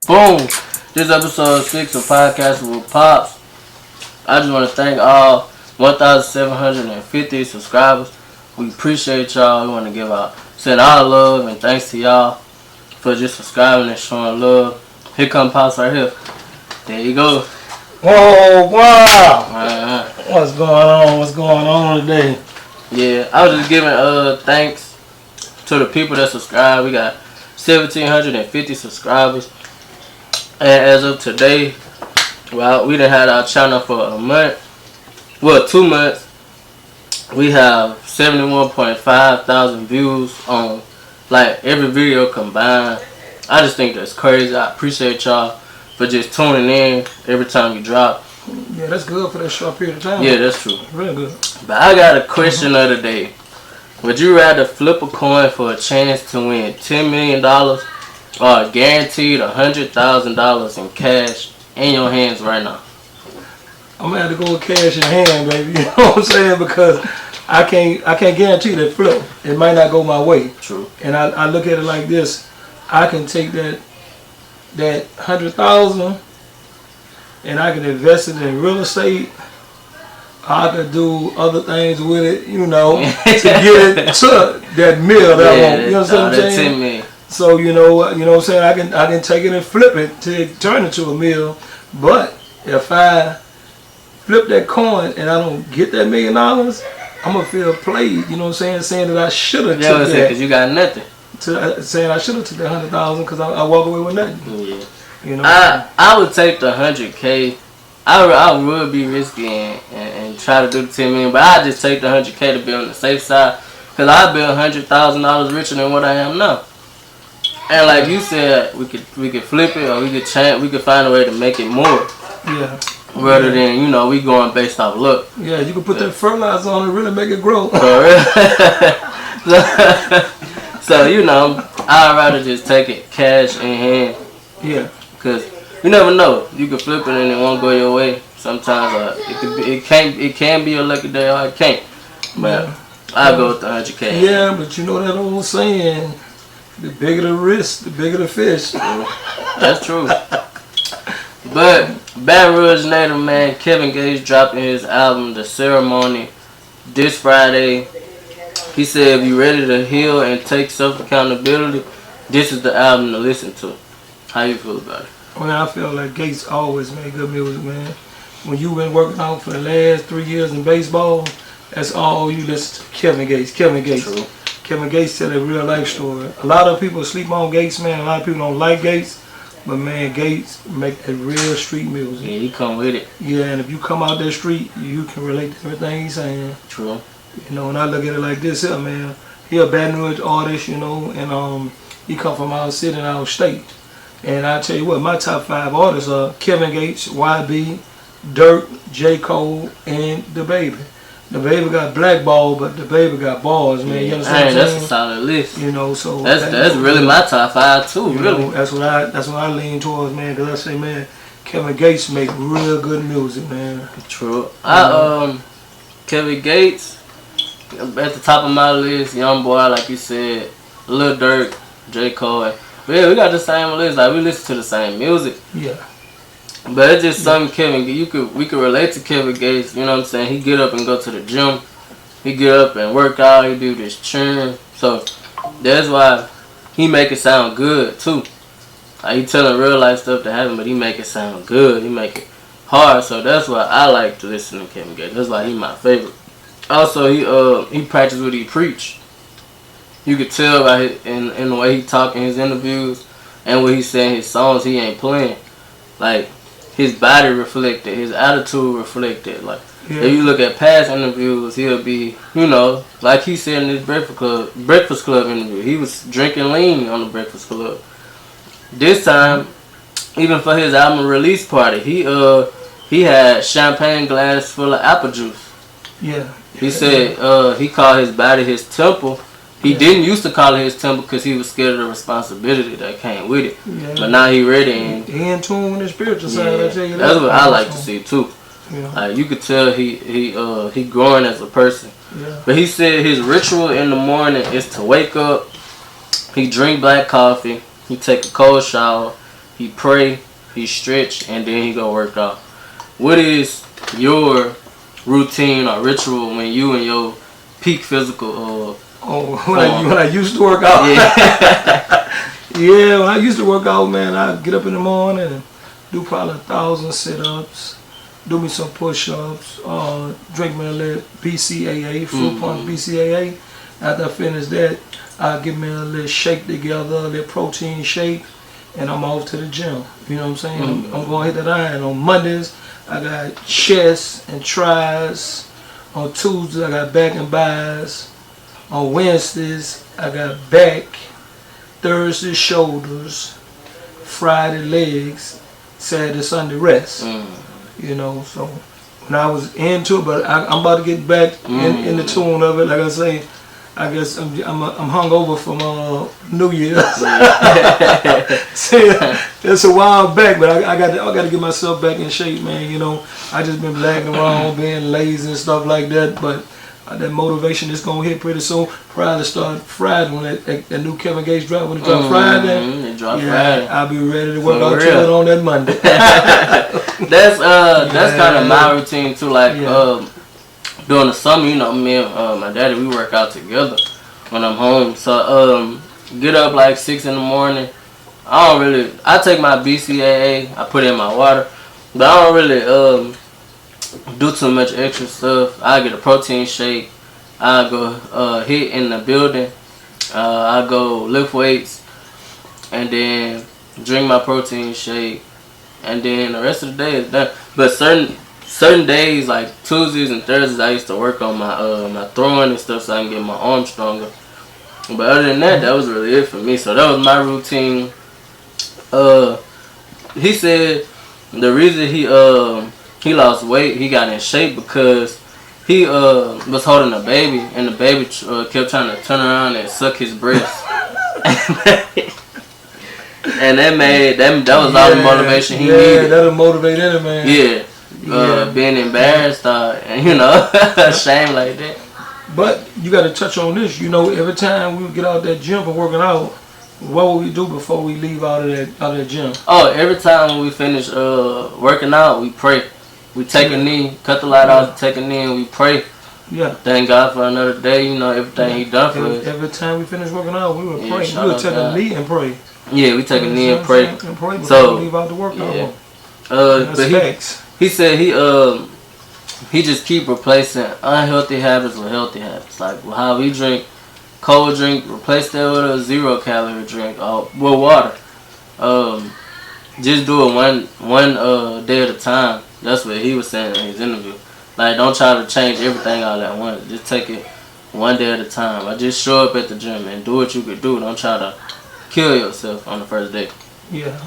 Boom! This is episode 6 of Podcastin with Pops. I just want to thank all 1,750 subscribers. We appreciate y'all. We want to send our love and thanks to y'all for just subscribing and showing love. Here come Pops right here. There you go. Whoa, wow. What's going on today? Yeah, I was just giving thanks to the people that subscribe. We got 1,750 subscribers. And as of today, well, we done had our channel for a month. Well, 2 months. We have 71.5 thousand views on like every video combined. I just think that's crazy. I appreciate y'all for just tuning in every time you drop. Yeah, that's good for that short period of time. Yeah, that's true. Real good. But I got a question of the day. Would you rather flip a coin for a chance to win $10 million or guaranteed $100,000 in cash in your hands right now? I'm gonna have to go with cash in hand, baby. You know what I'm saying? Because I can't guarantee that flip. It might not go my way. True. And I look at it like this: I can take that 100,000 and I can invest it in real estate. I could do other things with it, you know, to get it to that meal that I want. You know what I'm saying? So you know what I'm saying? I can take it and flip it to turn it to a meal. But if I flip that coin and I don't get that $1 million, I'm gonna feel played. You know what I'm saying? Saying that I should have took that. Because you got nothing. Saying I should have took that 100,000 because I walk away with nothing. Yeah. You know. I would take the 100K. I would be risky and try to do the 10 million, but I just take the 100K to be on the safe side, cause I've been $100,000 richer than what I am now. And like you said, we could flip it or we could find a way to make it more. Yeah. Rather than we going based off luck. Yeah, you can put that fertilizer on and really make it grow. So I'd rather just take it cash in hand. Yeah. Cause you never know. You can flip it and it won't go your way. Sometimes it can be a lucky day or it can't. But I'll go with the 100K. Yeah, but you know that old saying, the bigger the risk, the bigger the fish. That's true. But Baton Rouge native man Kevin Gates dropping his album The Ceremony this Friday. He said if you're ready to heal and take self-accountability, this is the album to listen to. How you feel about it? Well, I feel like Gates always made good music, man. When you've been working out for the last 3 years in baseball, that's all you listen to. Kevin Gates. True. Kevin Gates tell a real life story. A lot of people sleep on Gates, man. A lot of people don't like Gates. But man, Gates make a real street music. Yeah, he come with it. Yeah, and if you come out that street, you can relate to everything he's saying. True. And I look at it like this here, man. He a Baton Rouge artist, and he come from our city and our state. And I tell you what, my top 5 artists are Kevin Gates, YB, Dirk, J. Cole, and The Baby. The Baby got blackballed, but The Baby got balls, man. You understand what I'm saying? That's a solid list. So that's really my top 5 too. Really, that's what I lean towards, man. Cause I say, man, Kevin Gates make real good music, man. True. Kevin Gates at the top of my list. Young Boy, like you said, Lil Durk, J. Cole. Yeah, we got the same list. Like we listen to the same music. Yeah. But it's just something we could relate to Kevin Gates. You know what I'm saying? He get up and go to the gym. He get up and work out. He do this churn. So that's why he make it sound good too. Like he telling real life stuff to happen, but he make it sound good. He make it hard. So that's why I like to listen to Kevin Gates. That's why he my favorite. Also, he practice what he preach. You could tell by in the way he talk in his interviews and what he say in his songs. He ain't playing. Like his body reflected, his attitude reflected. Like if you look at past interviews, he'll be, like he said in his Breakfast Club interview, he was drinking lean on the Breakfast Club. This time, even for his album release party, he had champagne glass full of apple juice. Yeah. He said he called his body his temple. He didn't used to call it his temple because he was scared of the responsibility that came with it. Yeah. But now he ready and he in tune with the spiritual side. I tell you that. That's what I like to see too. Yeah. You could tell he growing as a person. Yeah. But he said his ritual in the morning is to wake up. He drink black coffee. He take a cold shower. he pray, he stretch, and then he go work out. What is your routine or ritual when you in your peak physical when I used to work out? Yeah, when I used to work out, man, I'd get up in the morning and do probably 1,000 sit-ups, do me some push-ups, drink me a little BCAA, fruit punch BCAA. After I finish that, I'll get me a little shake together, a little protein shake, and I'm off to the gym. You know what I'm saying? I'm going to hit that iron. On Mondays, I got chest and tries. On Tuesdays, I got back and buys. On Wednesdays, I got back. Thursday, shoulders. Friday, legs. Saturday, Sunday, rest. You know, so when I was into it, but I'm about to get back in the tune of it. Like I say, I guess I'm hungover from New Year's. It's a while back, but I got to get myself back in shape, man. You know, I just been lagging around, being lazy and stuff like that. But that motivation is gonna hit pretty soon. Probably start Friday when that new Kevin Gates drop. When it drop Friday, Friday. I'll be ready to work out to it on that Monday. That's kind of my routine too. Like during the summer, you know, me and my daddy, we work out together when I'm home. So get up like 6 in the morning. I take my BCAA, I put it in my water, but I don't really do too much extra stuff. I get a protein shake. I go hit in the building. I go lift weights, and then drink my protein shake, and then the rest of the day is done. But certain days, like Tuesdays and Thursdays, I used to work on my throwing and stuff so I can get my arms stronger. But other than that, that was really it for me. So that was my routine. He said the reason he lost weight, he got in shape because he was holding a baby, and the baby kept trying to turn around and suck his breast. And that was all the motivation he needed. Yeah, that'll motivate any man. Yeah. Being embarrassed or, you know, ashamed like that. But you got to touch on this. You know, every time we get out that gym for working out, what will we do before we leave out of that gym? Oh, every time when we finish working out, we pray. We take a knee, cut the light off, take a knee, and we pray. Yeah. Thank God for another day, you know, everything He done for us. Every time we finish working out, we would pray. We would take a knee and pray. Yeah, we take a knee and pray. And pray before we leave out the workout. Yeah. But he said he just keep replacing unhealthy habits with healthy habits. Like how we drink cold drink, replace that with a 0 calorie drink with water. Just do it one day at a time. That's what he was saying in his interview. Like, don't try to change everything all at once. Just take it one day at a time. I just show up at the gym and do what you could do. Don't try to kill yourself on the first day. Yeah.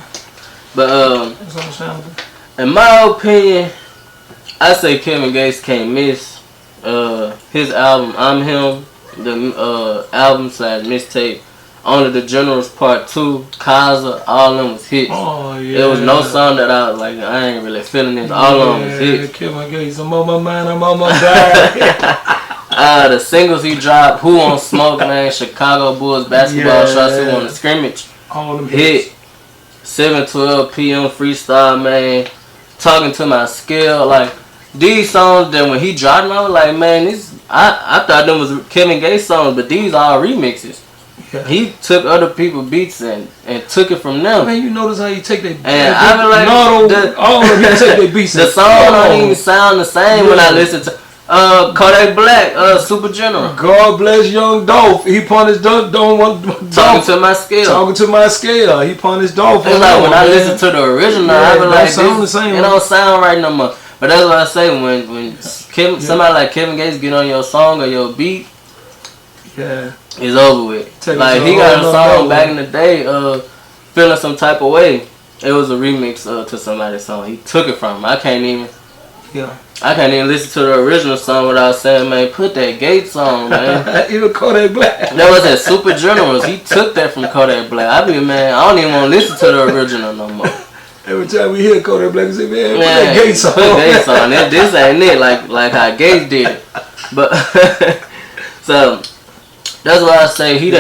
But that's understandable. In my opinion, I say Kevin Gates can't miss his album I'm Him, the album / mixtape. Only the Generals Part 2, Kaza, all of them was hits. Oh, yeah. There was no song that I was like, I ain't really feeling this. All of them was hits. Kevin Gates, I'm on my mind, I'm on my mind. The singles he dropped, Who on Smoke, man, Chicago Bulls basketball shots, Who on the Scrimmage. All them hits. 7:12 p.m. freestyle, man. Talking to My Scale, like these songs that when he dropped them, I was like, man, I thought them was Kevin Gates songs, but these are remixes. Yeah. He took other people's beats and took it from them. Man, you notice how you take their beats. And I feel like all of them take their beats. The song don't even sound the same when I listen to Kodak Black, Super General. God bless Young Dolph. He punished Talking to My Scale. Talking to My Scale. He punished Dolph. It's like when I listen to the original, I feel like it don't sound right no more. But that's what I say when somebody like Kevin Gates get on your song or your beat. Yeah. It's over with. Like he got a song back in the day, Feeling Some Type of Way. It was a remix to somebody's song. He took it from him. I can't even listen to the original song without saying, man, put that Gates on, man. Even Kodak Black. That was at Super Generals. He took that from Kodak Black. I don't even want to listen to the original no more. Every time we hear Kodak Black, we say, man, put that Gates on. Put Gates on. This ain't it, like how Gates did it. But so that's why I say he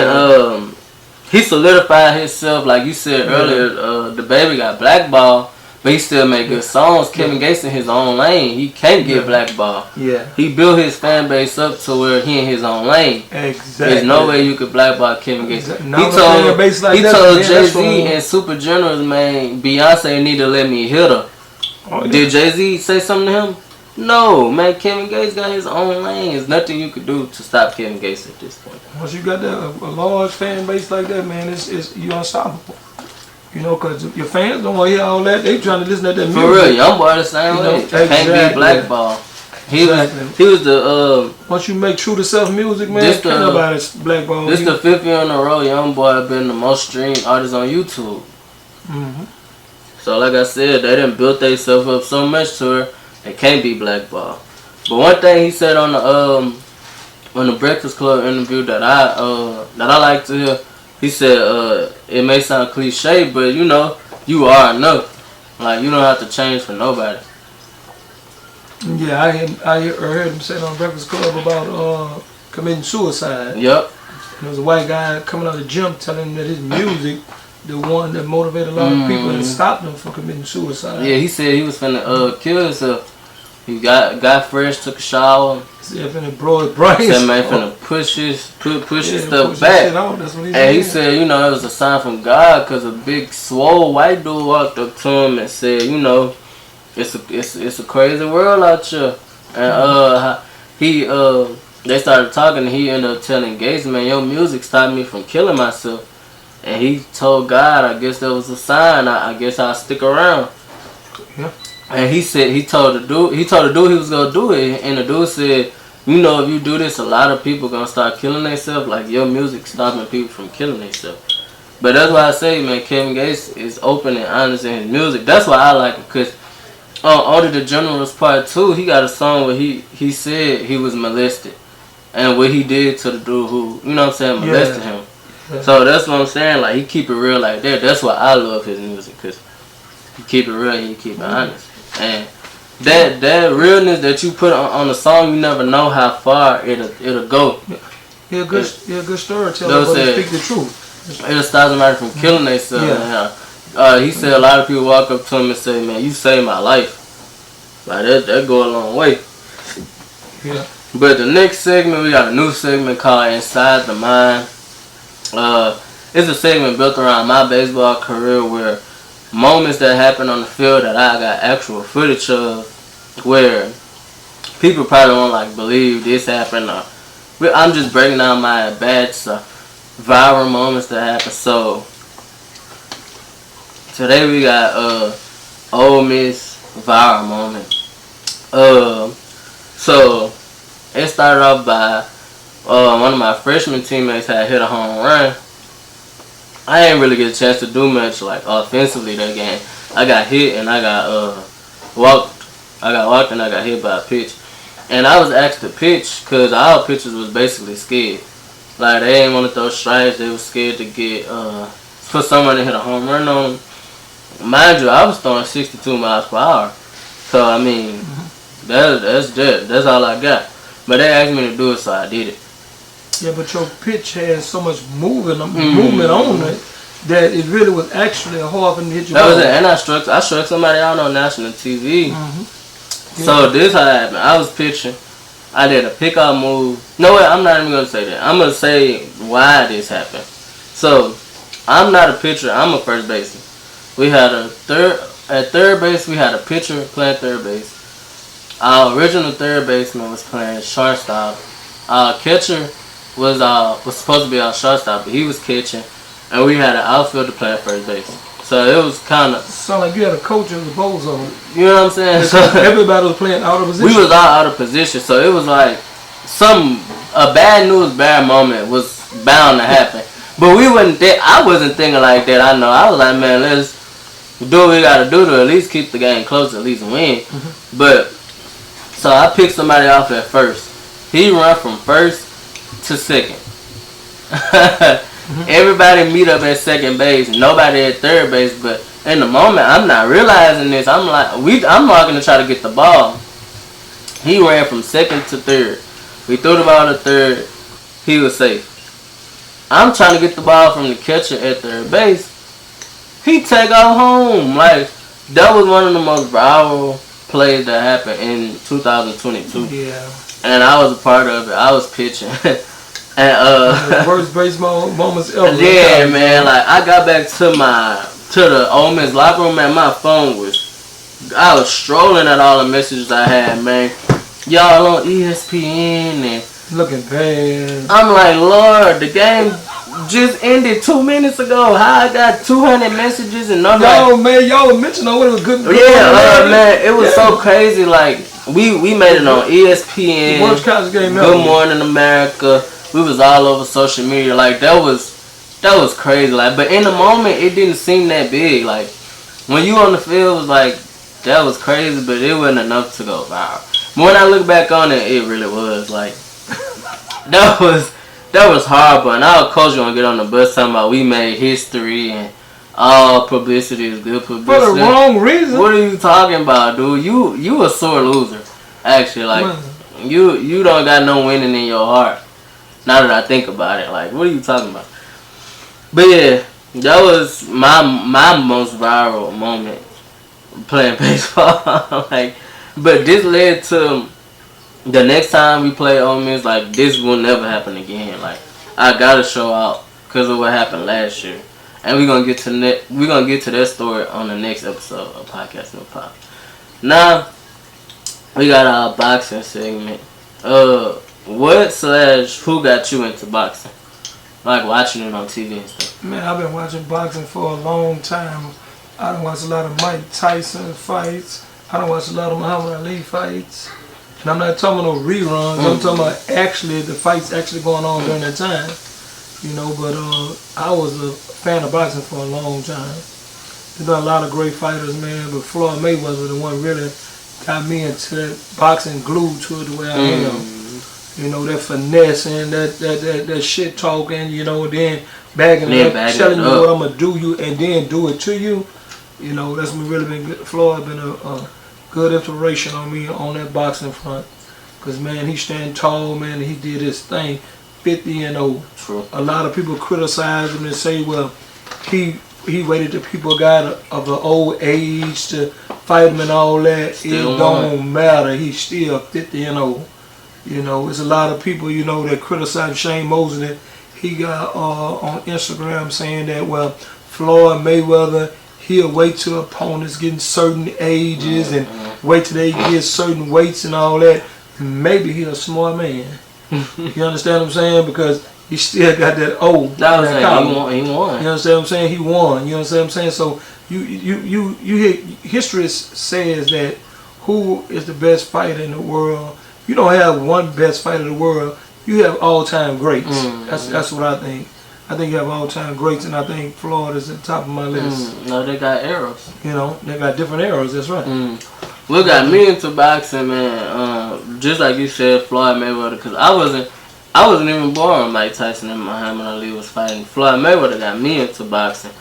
he solidified himself, like you said earlier. The baby got blackballed, but he still make good songs. Kevin Gates in his own lane, he can't get blackballed. Yeah, he built his fan base up to where he in his own lane. Exactly. There's no way you could blackball Kevin Gates. Exactly. He told Jay-Z and Super Generals, man, Beyonce need to let me hit her. Oh, yeah. Did Jay-Z say something to him? No, man. Kevin Gates got his own lane. There's nothing you could do to stop Kevin Gates at this point. Once you got a large fan base like that, man, it's you're unstoppable. You know, because your fans don't want to hear all that. They trying to listen to that music. For real, YoungBoy the same way. Can't be blackballed. He was the once you make true to self music, man, can't nobody blackball. This the 5th year in a row YoungBoy been the most streamed artist on YouTube. So like I said, they done built themselves up so much to her, they can't be blackballed. But one thing he said on the Breakfast Club interview that I like to hear, he said it may sound cliche, but you know, you are enough. Like, you don't have to change for nobody. Yeah, I heard him say on Breakfast Club about committing suicide. Yep. There was a white guy coming out of the gym telling him that his music, the one that motivated a lot of people and stopped him from committing suicide. Yeah, he said he was finna kill himself. He got fresh, took a shower. He finna blow his brains. That man finna push his stuff back. That's what he said, you know, it was a sign from God, because a big swole white dude walked up to him and said, you know, it's a crazy world out here. And they started talking, and he ended up telling Gates, man, your music stopped me from killing myself. And he told God, I guess that was a sign. I guess I'll stick around. Yeah. And he said he told the dude he was gonna do it, and the dude said, you know, if you do this, a lot of people gonna start killing themselves. Like, your music stopping people from killing themselves. But that's why I say, man, Kevin Gates is open and honest in his music. That's why I like it, because on the Generals Part 2, he got a song where he said he was molested, and what he did to the dude who, you know what I'm saying, molested him. So that's what I'm saying, like, he keep it real like that. That's why I love his music, because he keep it real and he keep it honest. And that realness that you put on the song, you never know how far it'll go. He a good storyteller, but he speak the truth. It'll stop somebody from killing themselves. Yeah. He said a lot of people walk up to him and say, man, you saved my life. Like, that go a long way. Yeah. But the next segment, we got a new segment called Inside the Mind. It's a segment built around my baseball career, where moments that happen on the field that I got actual footage of, where people probably won't like believe this happened. I'm just breaking down my bad viral moments that happen. So today we got Ole Miss viral moment. So it started off by one of my freshman teammates had hit a home run. I didn't really get a chance to do much like offensively that game. I got hit and I got walked. I got walked and I got hit by a pitch. And I was asked to pitch because our pitchers was basically scared. Like, they didn't want to throw strikes. They was scared to get for someone to hit a home run on them. Mind you, I was throwing 62 miles per hour. So I mean, that's all I got. But they asked me to do it, so I did it. Yeah, but your pitch has so much movement on it that it really was actually hard for me to hit you. That was it, and I struck somebody out on national TV. So this how it happened. I was pitching. I did a pickoff move. No way, I'm not even gonna say that. I'm gonna say why this happened. So I'm not a pitcher. I'm a first baseman. We had at third base. We had a pitcher playing third base. Our original third baseman was playing shortstop. Our catcher was supposed to be our shortstop, but he was catching, and we had an outfielder playing first base. So it was kind of sound like you had a coach as a bozo. You know what I'm saying? So everybody was playing out of position. We was all out of position, so it was like a bad news bad moment was bound to happen. But we wasn't. I wasn't thinking like that. I know. I was like, man, let's do what we gotta do to at least keep the game close, at least win. But so I picked somebody off at first. He run from first to second. Everybody meet up at second base. Nobody at third base. But in the moment, I'm not realizing this. I'm walking to try to get the ball. He ran from second to third. We threw the ball to third. He was safe. I'm trying to get the ball from the catcher at third base. He take off home. Like, that was one of the most viral plays that happened in 2022. Yeah. And I was a part of it. I was pitching. And worst baseball moments ever. Yeah, man. Like, I got back to the Ole Miss locker room, man. My phone I was strolling at all the messages I had, man. Y'all on ESPN and looking bad. I'm like, Lord, the game just ended 2 minutes ago. How I got 200 messages and nothing. Man, y'all were mentioning what it was good. Man, it was so crazy. Like, we made it on ESPN. Worst college game ever. Good Morning America. We was all over social media. Like, that was crazy. Like, but in the moment, it didn't seem that big. Like, when you on the field, it was like, that was crazy, but it wasn't enough to go viral. But when I look back on it, it really was. Like, that was horrible. And our coach gonna get on the bus talking about we made history and all publicity is good publicity. For the wrong reason. What are you talking about, dude? You a sore loser. Actually, like, you don't got no winning in your heart. Now that I think about it, like, what are you talking about? But yeah, that was my most viral moment playing baseball. Like, but this led to the next time we play Ole Miss. Like, this will never happen again. Like, I gotta show out because of what happened last year, and we're gonna get to that story on the next episode of Podcastin. Now we got our boxing segment. Who got you into boxing? Like watching it on TV and stuff. Man, I've been watching boxing for a long time. I done watched a lot of Mike Tyson fights. I done watched a lot of Muhammad Ali fights. And I'm not talking about no reruns. I'm talking about actually the fights actually going on during that time. You know, but I was a fan of boxing for a long time. There's been a lot of great fighters, man, but Floyd Mayweather the one really got me into that boxing, glued to it the way I am. You know, that finessing, that shit talking, you know, then bagging it up, telling you what I'm going to do you and then do it to you. You know, that's really been good. Floyd been a good inspiration on me on that boxing front. Because, man, he stand tall, man, and he did his thing 50-0. True. A lot of people criticize him and say, well, he waited till people got of an old age to fight him and all that. Still it don't matter. He's still 50-0. You know, there's a lot of people, you know, that criticize Shane Mosley. He got on Instagram saying that, well, Floyd Mayweather, he'll wait till opponents getting certain ages and wait till they get certain weights and all that. Maybe he's a smart man. You understand what I'm saying? Because he still got that old. That was like he won. You understand what I'm saying? He won. You understand what I'm saying? So you hear history says that who is the best fighter in the world? You don't have one best fighter in the world. You have all-time greats. That's what I think. I think you have all-time greats, and I think Floyd is at the top of my list. No, they got eras. You know, they got different eras. That's right. What got me into boxing, man? Just like you said, Floyd Mayweather, because I wasn't even born when Mike Tyson and Muhammad Ali was fighting. Floyd Mayweather got me into boxing.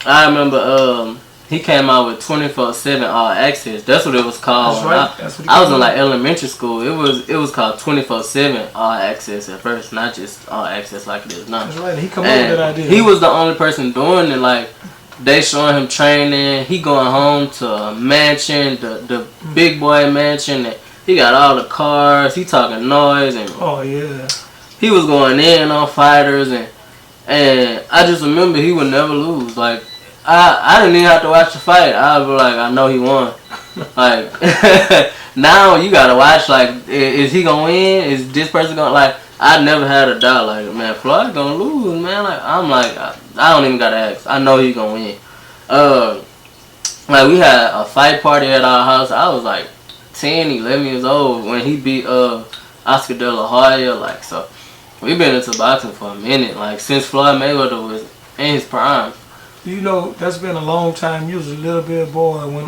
I remember he came out with 24/7 All Access. That's what it was called. That's right. That's what I was in like elementary school. It was called 24/7 All Access at first, not just All Access like it is now. That's right. He come up with that idea. He was the only person doing it. Like, they showing him training. He going home to a mansion, the big boy mansion. And he got all the cars. He talking noise and he was going in on fighters and I just remember he would never lose. Like, I didn't even have to watch the fight. I was like, I know he won. Like, now you gotta watch. Like, is he gonna win? Is this person gonna, like? I never had a doubt. Like, man, Floyd gonna lose, man. Like, I'm like, I don't even gotta ask. I know he gonna win. Like, we had a fight party at our house. I was like 10, 11 years old when he beat Oscar De La Hoya. Like, so we've been into boxing for a minute. Like, since Floyd Mayweather was in his prime. You know, that's been a long time. You was a little bit boy when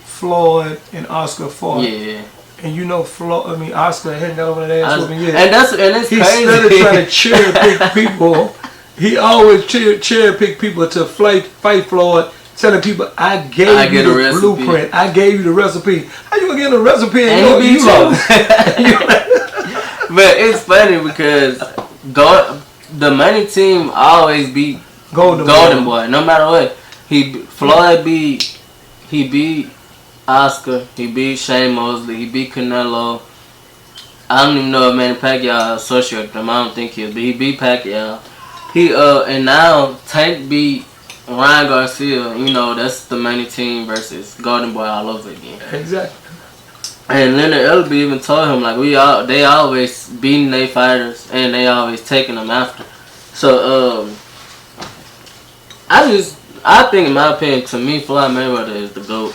Floyd and Oscar fought. Yeah. And you know, Oscar had that over that ass whooping. Yeah. And it's crazy. He started trying to cherry pick people. He always cherry pick people to fight Floyd, telling people, I gave you the blueprint. I gave you the recipe. How you gonna get a recipe and you lost? But it's funny because the money team always beat Golden Boy, no matter what. Floyd beat Oscar, he beat Shane Mosley, he beat Canelo. I don't even know if Manny Pacquiao associated them. I don't think he is, but he beat Pacquiao. And now Tank beat Ryan Garcia. You know, that's the money team versus Golden Boy all over again. Exactly. And Leonard Ellerby even told him like they always beating their fighters and they always taking them after. So I think in my opinion, to me, Floyd Mayweather is the GOAT.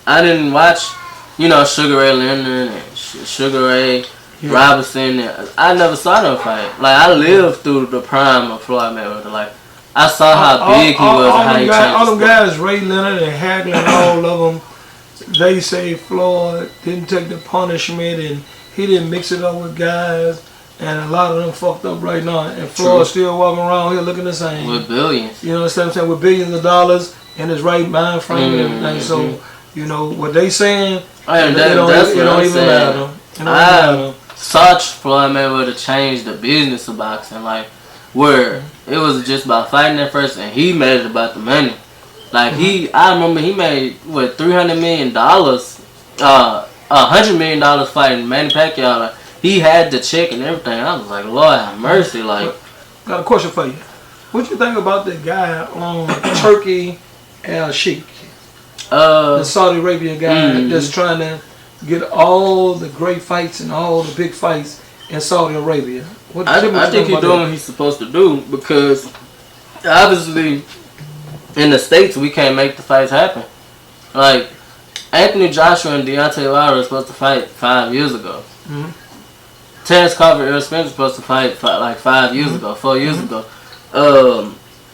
I didn't watch, you know, Sugar Ray Leonard and Sugar Ray Robinson. I never saw them fight. Like I lived through the prime of Floyd Mayweather. Like I saw how big he was and how he changed. All them guys, Ray Leonard and Hagler and all of them. They say Floyd didn't take the punishment and he didn't mix it up with guys, and a lot of them fucked up right now. And Floyd's still walking around here looking the same. With billions. You know what I'm saying? With billions of dollars in his right mind frame and everything. So, you know, what they saying, it don't even matter. I saw Floyd Mayweather change the business of boxing, like, where it was just about fighting at first and he made it about the money. Like I remember he made what $300 million, $100 million fighting Manny Pacquiao. Like, he had the check and everything. I was like, Lord have mercy. Like, got a question for you. What you think about the guy on Turkey Al Sheikh, the Saudi Arabia guy that's trying to get all the great fights and all the big fights in Saudi Arabia? I think he's doing what he's supposed to do, because obviously in the States, we can't make the fights happen. Like, Anthony Joshua and Deontay Wilder were supposed to fight 5 years ago. Terrence Crawford and Errol Spence were supposed to fight like 5 years ago, 4 years ago.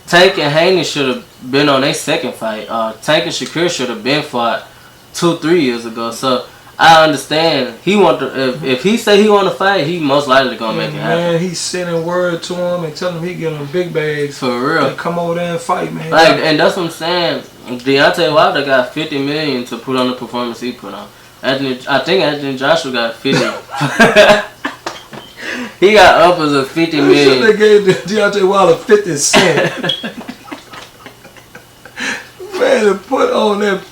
Tank and Haney should have been on their second fight. Tank and Shakur should have been fought 2-3 years ago. So I understand if he say he want to fight, he most likely gonna make it happen. Man, he's sending word to him and telling him he get him big bags for real. Come over there and fight, man. Like, and that's what I'm saying. Deontay Wilder got $50 million to put on the performance he put on. I think Anthony Joshua got 50. He got uppers of $50 million. They gave Deontay Wilder 50 cents. Man, to put on that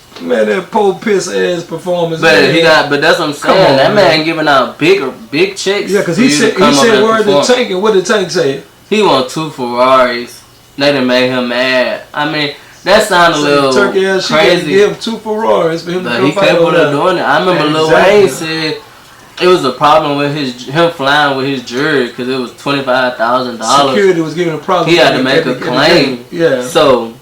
poor piss ass performance. But that's what I'm saying. That man giving out big checks. Yeah, because he said word to Tank, and what did Tank say? He want 2 Ferraris. They done made him mad. I mean, that sounded a little crazy. Give him 2 Ferraris for him to he capable of doing it. I remember Lil Wayne said it was a problem with him flying with his jury because it was $25,000. Security was giving a problem. He had to make a claim. Yeah. So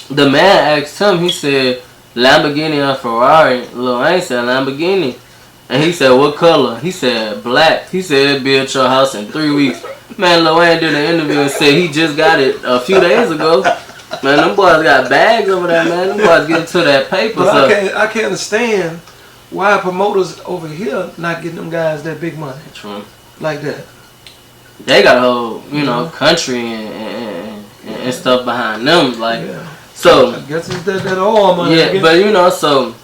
the man asked him. He said, Lamborghini or Ferrari? Lil Wayne said Lamborghini. And he said, what color? He said, black. He said, it'll be at your house in 3 weeks. Man, Lil Wayne did an interview and said he just got it a few days ago. Man, them boys got bags over there, man. Them boys getting to that paper. But I can't understand why promoters over here not getting them guys that big money. True. Like that. They got a whole, country and stuff behind them. Like, so. I guess it's that all money. Yeah, but so.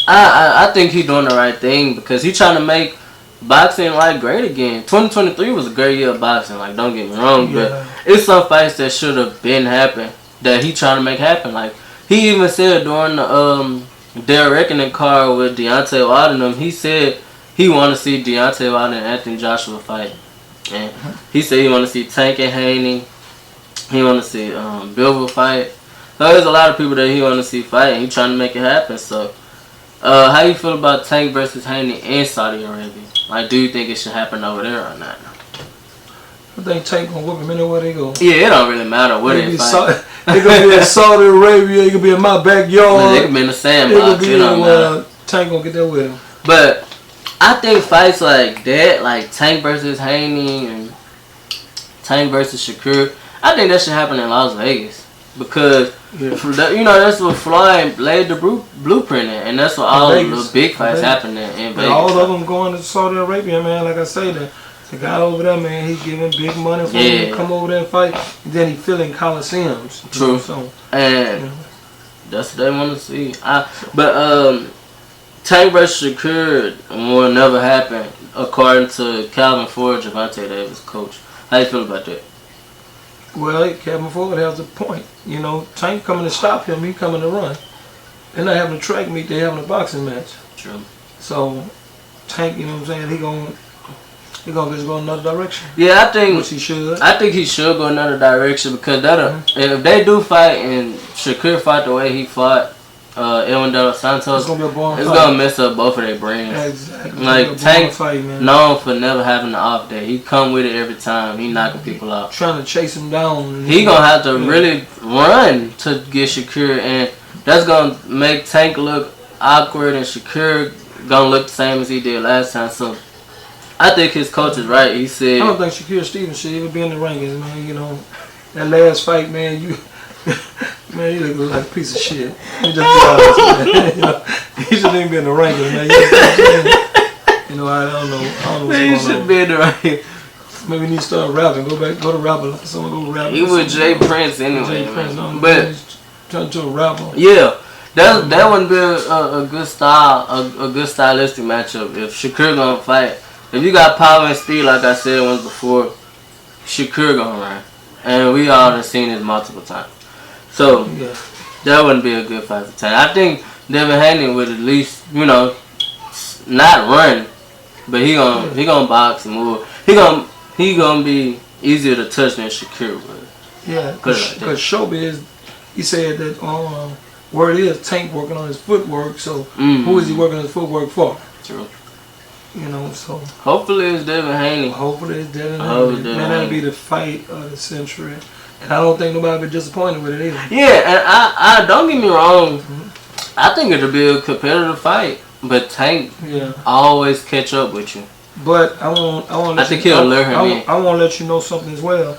I think he's doing the right thing because he's trying to make boxing like great again. 2023 was a great year of boxing. Like, don't get me wrong, but it's some fights that should have been happening that he trying to make happen. Like, he even said during the Their Reckoning card with Deontay Wilder and them, he said he want to see Deontay Wilder and Anthony Joshua fight. And he said he want to see Tank and Haney. He want to see Bivol fight. So there's a lot of people that he want to see fight, and he trying to make it happen. So, how you feel about Tank versus Haney in Saudi Arabia? Like, do you think it should happen over there or not? I think Tank gonna whoop him anywhere they go. Yeah, it don't really matter where they fight. It could be in Saudi Arabia. It could be in my backyard. It could be in the sandbox. It don't matter. Tank gonna get there with him. But I think fights like that, like Tank versus Haney and Tank versus Shakur, I think that should happen in Las Vegas because that's what Floyd laid the blueprint in, and that's what all the big fights happen in Vegas. All of them going to Saudi Arabia, man. Like I say, the guy over there, man, he's giving big money for him to come over there and fight. And then he filling coliseums. True. And that's what they want to see. But Tank versus Shakur will never happen, according to Calvin Ford, Gervonta Davis' coach. How you feel about that? Well, Kevin Ford has a point. You know, Tank coming to stop him, he coming to run. They're not having a track meet, they're having a boxing match. True. So, Tank, you know what I'm saying, he gonna just go another direction. Yeah, I think. Which he should. I think he should go another direction because if they do fight and Shakur fight the way he fought Edwin De Los Santos, it's gonna mess up both of their brains. Exactly. Like Tank, known for never having an off day. He come with it every time. He knocking people out. Trying to chase him down. He gonna have to really run to get Shakur, and that's gonna make Tank look awkward, and Shakur gonna look the same as he did last time. So I think his coach is right. He said, I don't think Shakur Stevens should even be in the rankings, man. You know, that last fight, man, you look like a piece of shit. You just be honest, man. You know, he shouldn't even be in the rankings, man. You know, I don't know. Man, he should be in the rankings. Maybe we need to start rapping. Go to rapper. Someone go rap. He was Jay Prince anyway. But turn to a rapper. Yeah. That wouldn't be a good style, a good stylistic matchup if Shakur gonna fight. If you got power and speed, like I said once before, Shakur gonna run, and we all have seen this multiple times. So that wouldn't be a good fight for Tank. I think Devin Haney would at least, you know, not run, but he gonna box and move. He gonna be easier to touch than Shakur would. Yeah, because Showbiz, he said that word is Tank working on his footwork. So who is he working on his footwork for? True. You know, so hopefully it's Devin Haney. Hopefully it's Devin Haney. Man, that'll be the fight of the century. And I don't think nobody will be disappointed with it either. Yeah, and I don't get me wrong. I think it'll be a competitive fight, but Tank always catch up with you. But I want. I think he'll lure him in. I want to let you know something as well.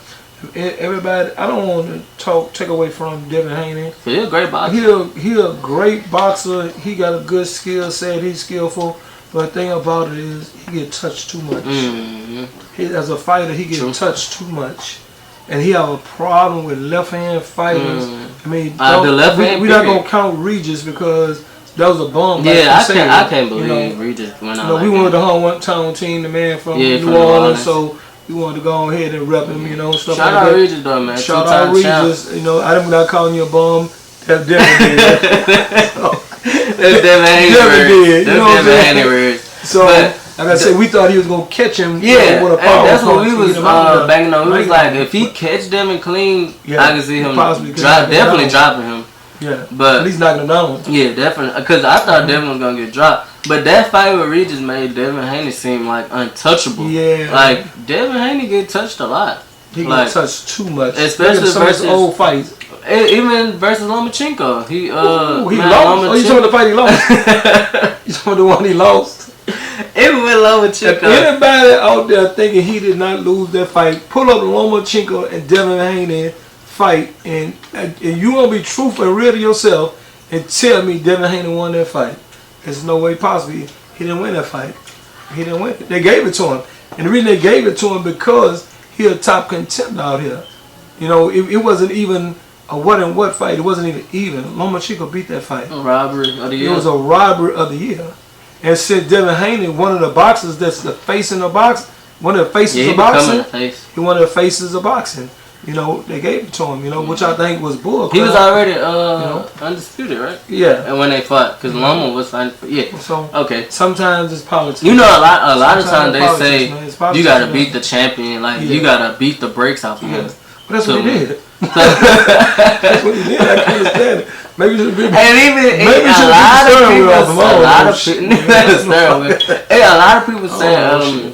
Everybody, I don't want to take away from Devin Haney. He's a great boxer. He a great boxer. He got a good skill set. He's skillful. But the thing about it is, he get touched too much. As a fighter, he get touched too much. And he have a problem with left-hand fighters. I mean, the left hand. We're not gonna count Regis because that was a bum. Yeah, I can't believe Regis went out. We wanted the hometown team, the man from New Orleans, so we wanted to go ahead and rep him, you know, stuff Shout like that. Shout out Regis though, man. Shout out Regis. You know, I'm not calling you a bum. That definitely did. That's Devin Haney. That's Devin Haney. So, like I said, we thought he was gonna catch him. Yeah, with a power that's what we was banging on. We was like, if he catch Devin clean, I can see him definitely dropping him. Yeah, but at least knocking him down. Yeah, definitely. Because I thought Devin was gonna get dropped, but that fight with Regis made Devin Haney seem like untouchable. Yeah, like Devin Haney get touched a lot. He get touched too much, especially versus old fights. Even versus Lomachenko, he lost. You talking the fight he lost? You talking the one he lost? Even with Lomachenko. If anybody out there thinking he did not lose that fight, pull up Lomachenko and Devin Haney fight, and you gonna be truthful and real to yourself and tell me Devin Haney won that fight. There's no way possible he didn't win that fight. He didn't win it. They gave it to him, and the reason they gave it to him because he a top contender out here. You know, it wasn't even a what fight. It wasn't even. Lomachenko beat that fight. A robbery of the year. It was a robbery of the year. And said Devin Haney, one of the boxers that's the face in the box, one of the faces of boxing. He one of the faces of boxing. You know, they gave it to him. You know, which I think was bull. He was already undisputed, right? Yeah. And when they fought, because Loma was fighting. So okay. Sometimes it's politics. You know, a lot of times they say you gotta beat the champion, like you gotta beat the brakes off of him. But that's what he did. That's what he did. I can't understand it. Maybe should be. And even a lot of people say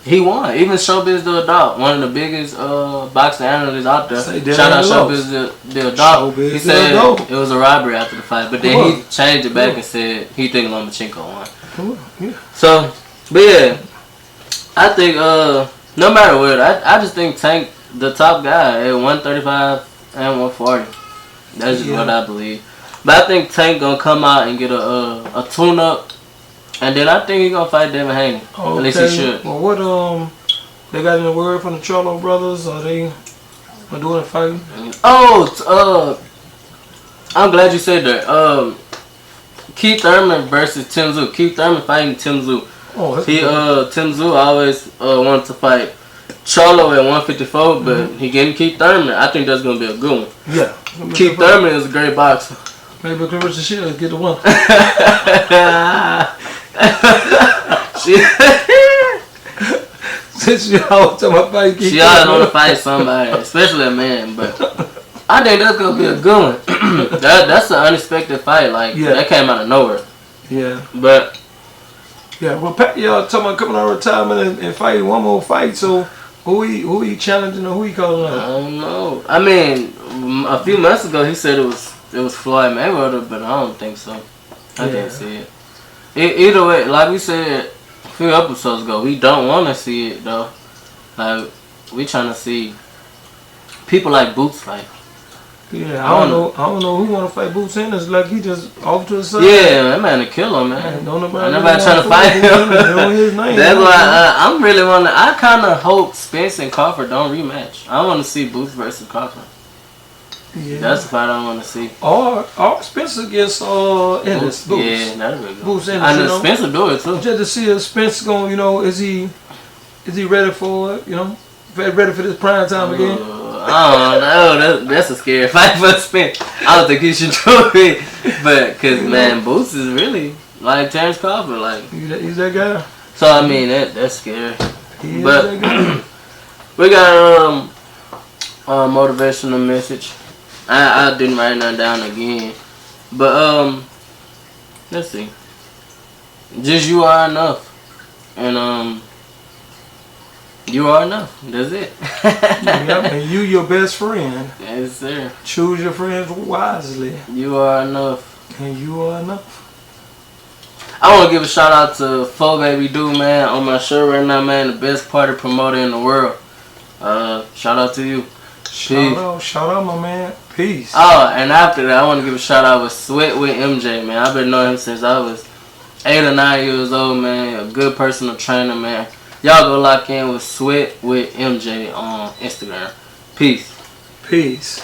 he won. Even Showbiz the Adult, one of the biggest boxing analysts out there. Shout out Showbiz the Adult. He said it was a robbery after the fight, but then he changed it back and said he think Lomachenko won. So, but yeah, I think no matter what, I just think Tank the top guy at 135 and 140. That's just what I believe. But I think Tank gonna come out and get a tune up, and then I think he gonna fight Devin Haney. At least he should. Well, what they got any word from the Charlo brothers? Are they doing a fight? I'm glad you said that. Keith Thurman versus Tim Tszyu. Keith Thurman fighting Tim Tszyu. Tim Tszyu always wanted to fight Charlo at 154, but he getting Keith Thurman. I think that's gonna be a good one. Yeah. Keith Thurman is a great boxer. Maybe Clarissa Shields get the one. Since you always talking about fight, she always want to fight somebody, especially a man. But I think that's gonna be a good one. That's an unexpected fight. Like that came out of nowhere. Yeah. But well, y'all talking about coming out of retirement and fighting one more fight. So who he challenging or who he calling out? I don't know. I mean, a few months ago he said it was Floyd Mayweather, but I don't think so. I can't see it. Either way, like we said a few episodes ago, we don't want to see it though. Like we trying to see people like Boots fight. Yeah, I don't know who want to fight Boots Henderson. Like he just off to the side. Yeah, that man a killer, man. Nobody trying to fight him. That's why I'm really wondering. I kind of hope Spence and Crawford don't rematch. I want to see Boots versus Crawford. Yeah. That's the fight I want to see. Or Spencer against Ennis. Boots. Yeah, that'd be good. Boots Ennis. I know Spencer do it too. Just to see if Spence going, is he ready for it? Ready for this prime time again? I don't know. That's a scary fight for Spence. I don't think he should do it, but cause man, Boots is really like Terrence Crawford. Like he's that guy. So I mean that's scary. He but is that guy. We got a motivational message. I didn't write nothing down again. But let's see. Just you are enough. And you are enough. That's it. Yep, and you your best friend. Yes, sir. Choose your friends wisely. You are enough. And you are enough. I want to give a shout out to Fo Baby Dude, man, on my show right now, man. The best party promoter in the world. Shout out to you. Shout out, my man. Peace. Oh, and after that, I want to give a shout out with Sweat with MJ, man. I've been knowing him since I was 8 or 9 years old, man. A good personal trainer, man. Y'all go lock in with Sweat with MJ on Instagram. Peace.